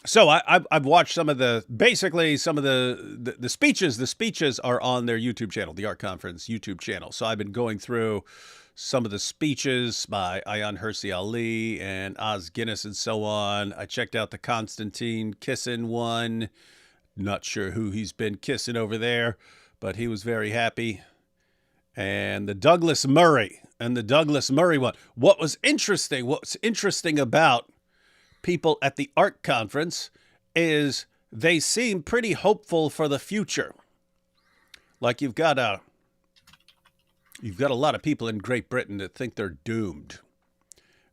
So I've watched some of the speeches. The speeches are on their YouTube channel, the Art Conference YouTube channel. So I've been going through some of the speeches by Ayaan Hirsi Ali and Oz Guinness and so on. I checked out the Constantine kissing one. Not sure who he's been kissing over there, but he was very happy. And the Douglas Murray one. What's interesting about people at the art conference is they seem pretty hopeful for the future. Like you've got a lot of people in Great Britain that think they're doomed.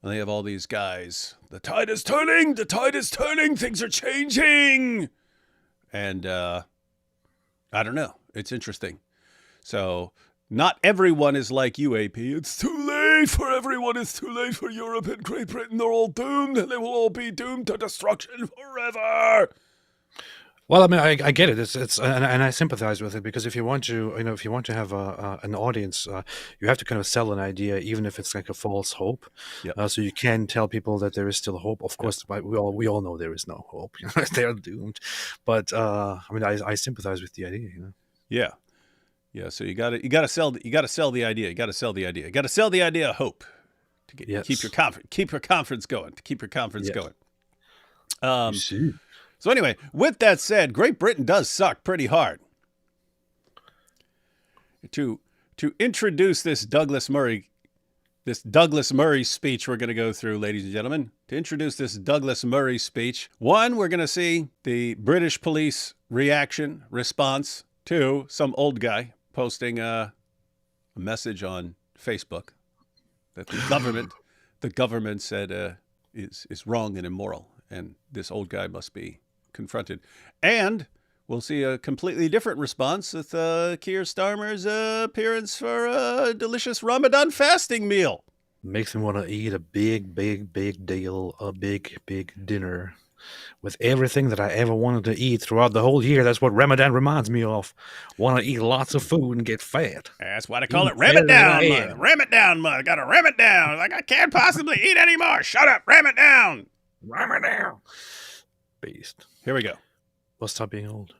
And they have all these guys. The tide is turning, things are changing. And I don't know. It's interesting. So not everyone is like you, AP. It's too late for everyone. It's too late for Europe and Great Britain. They're all doomed, and they will all be doomed to destruction forever. Well, I mean, I get it. And I sympathize with it, because if you want to have an audience, you have to kind of sell an idea, even if it's like a false hope. Yep. So you can tell people that there is still hope. Of course, we all know there is no hope. They are doomed. But I mean, I sympathize with the idea. Yeah. Yeah, so you got to sell the idea. You got to sell the idea of hope to keep your conference going. So anyway, with that said, Great Britain does suck pretty hard. To introduce this Douglas Murray speech we're going to go through, ladies and gentlemen. To introduce this Douglas Murray speech, one, we're going to see the British police response to some old guy posting a message on Facebook that the government said is wrong and immoral, and this old guy must be confronted. And we'll see a completely different response with Keir Starmer's appearance for a delicious Ramadan fasting meal. Makes me want to eat a big dinner with everything that I ever wanted to eat throughout the whole year. That's what Ramadan reminds me of. Want to eat lots of food and get fat. That's why they call it Ramadan month. Ramadan month. Got to ram it down. Like I can't possibly eat anymore. Shut up. Ram it down. Beast. Here we go. Well, stop being old.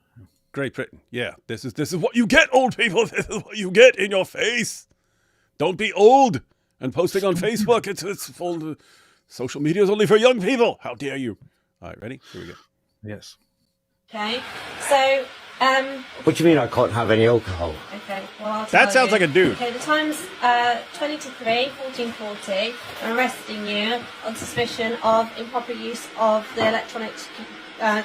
Great Britain. Yeah. This is what you get, old people. This is what you get in your face. Don't be old and posting on Facebook. It's full. Social media is only for young people. How dare you? All right, ready? Here we go. Yes. Okay, so what do you mean I can't have any alcohol? Okay, well I'll tell That sounds like a dude. Okay, the time's 20 to 3, 14:40. I'm arresting you on suspicion of improper use of the electronic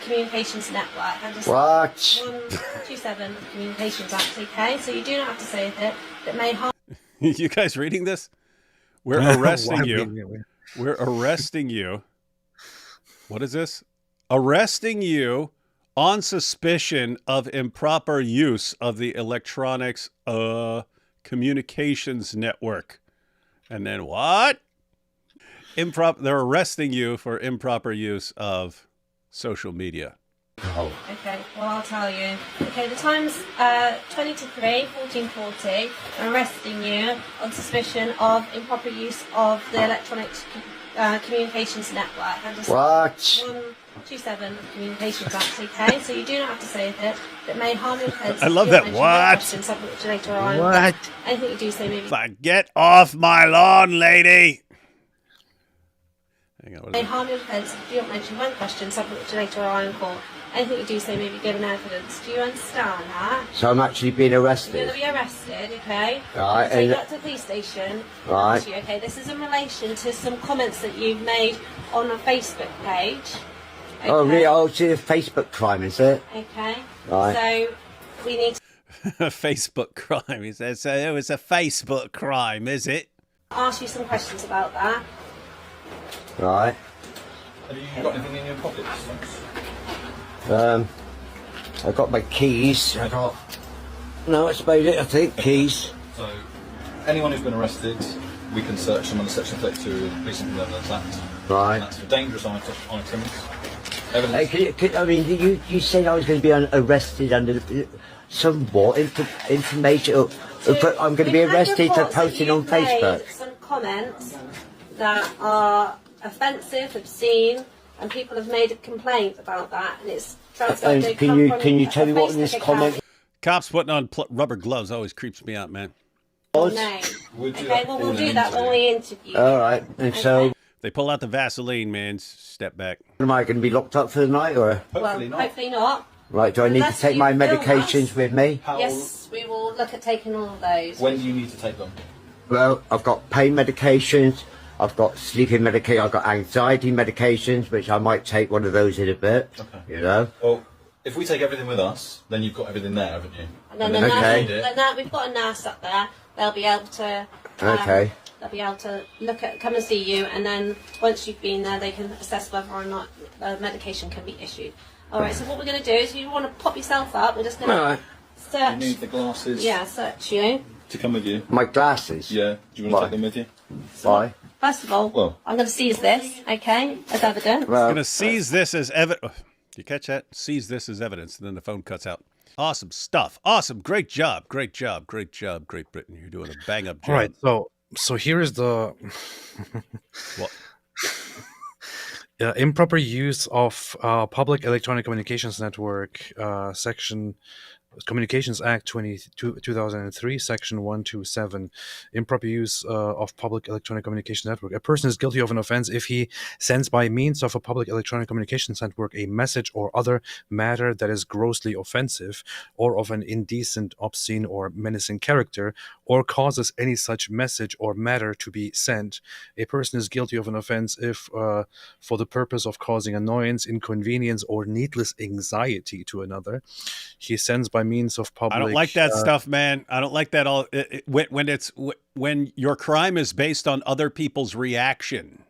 communications network. And just What? 127 of the Communications Act. Okay, so you do not have to say that may harm. You guys reading this? We're arresting you. We're arresting you. What is this? Arresting you on suspicion of improper use of the electronics communications network. And then what? They're arresting you for improper use of social media. Oh. Okay, well I'll tell you. Okay, the time's 20 to 3, 14:40. I'm arresting you on suspicion of improper use of the electronic communications network. And just What? 127 of the Communications Act. Okay, so you do not have to say that may harm your head. I love that. What? What? Anything you do say maybe. Like, get off my lawn, lady. Hang on, what May is it? harm your defence if you don't mention one question subject to later or in court. Anything you do say may be given evidence. Do you understand that? So I'm actually being You're going arrested? to be arrested, okay? Right, So you and- got to the police station. Right. Ask you, okay, this is in relation to some comments that you've made on a Facebook page. Okay? Oh, really? Oh, it's a Facebook crime, is it? Okay. Right. So we need to Facebook crime. He says, it was a Facebook crime, is it? ask you some questions about that. Right. Have you got anything in your pockets? I got my keys. I got... No, that's about it, I think. Keys. So, anyone who's been arrested, we can search them under Section 32 of the Police and Criminal Evidence Act. Right. And that's for dangerous items. Hey, Evidence. I mean, you said I was going to be arrested under some what? Information? I'm going to be We've had arrested for reports that posting on you've made Facebook. some comments that are offensive, obscene, and people have made a complaint about that, and it's transferred. And they can come you from can you a tell me what in this Facebook comment account. Cops putting on rubber gloves always creeps me out, man. was? Name. We'll do Okay, that well, in we'll an do that when interview. we interview. All right. And so, They pull out the Vaseline, man. Step back. am I going to be locked up for the night, or Hopefully not. Hopefully not. right? Do I need to Unless take you my film medications us. with me? How, Yes, we will look at taking all of those. When do you need to take them? Well, I've got pain medications. I've got sleeping medication. I've got anxiety medications, which I might take one of those in a bit. Okay. You know. Well, if we take everything with us, then you've got everything there, haven't you? And then And the if you Okay. need it, we've got a nurse up there. They'll be able to. Okay. They'll be able to come and see you, and then once you've been there, they can assess whether or not medication can be issued. All right. So what we're going to do is, if you want to pop yourself up, we're just going to All right. you search. need the glasses Search you. to come with you. My glasses. Yeah. Do you want to Why? take them with you? Why? First of all, Well- I'm going to seize this, okay, as evidence. Well, Gonna seize this as evidence. You catch that? Seize this as evidence, and then the phone cuts out. Awesome stuff. Awesome. Great job. Great job. Great job. Great Britain. You're doing a bang up job. All right, so here is the What? improper use of public electronic communications network section. Communications Act 2003, Section 127, improper use of public electronic communication network. A person is guilty of an offense if he sends by means of a public electronic communications network a message or other matter that is grossly offensive or of an indecent, obscene, or menacing character, or causes any such message or matter to be sent. A person is guilty of an offense if, for the purpose of causing annoyance, inconvenience, or needless anxiety to another, he sends by means of public. I don't like that stuff, man. I don't like that all. When your crime is based on other people's reaction.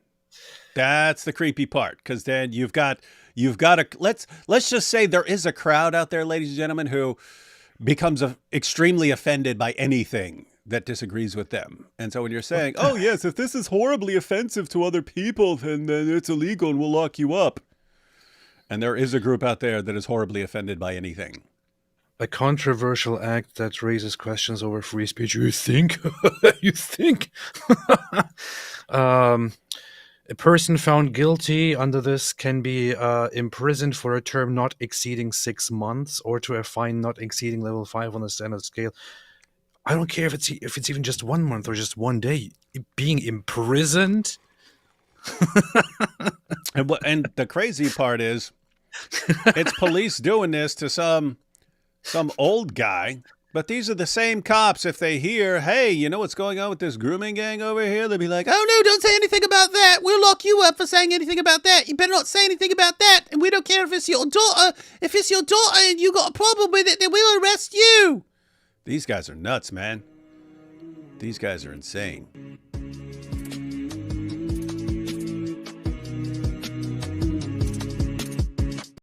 That's the creepy part, because then you've got a let's just say there is a crowd out there, ladies and gentlemen, who becomes extremely offended by anything that disagrees with them. And so when you're saying, "Oh yes, if this is horribly offensive to other people, then it's illegal and we'll lock you up," and there is a group out there that is horribly offended by anything. A controversial act that raises questions over free speech. You think? You think? A person found guilty under this can be imprisoned for a term not exceeding 6 months, or to a fine not exceeding level 5 on the standard scale. I don't care if it's even just 1 month or just 1 day. Being imprisoned. And the crazy part is, it's police doing this to some old guy, but these are the same cops. If they hear, hey, you know what's going on with this grooming gang over here, they'll be like, oh no, don't say anything about that. We'll lock you up for saying anything about that. You better not say anything about that. And we don't care if it's your daughter. If it's your daughter and you got a problem with it, then we'll arrest you. These guys are nuts, man. These guys are insane.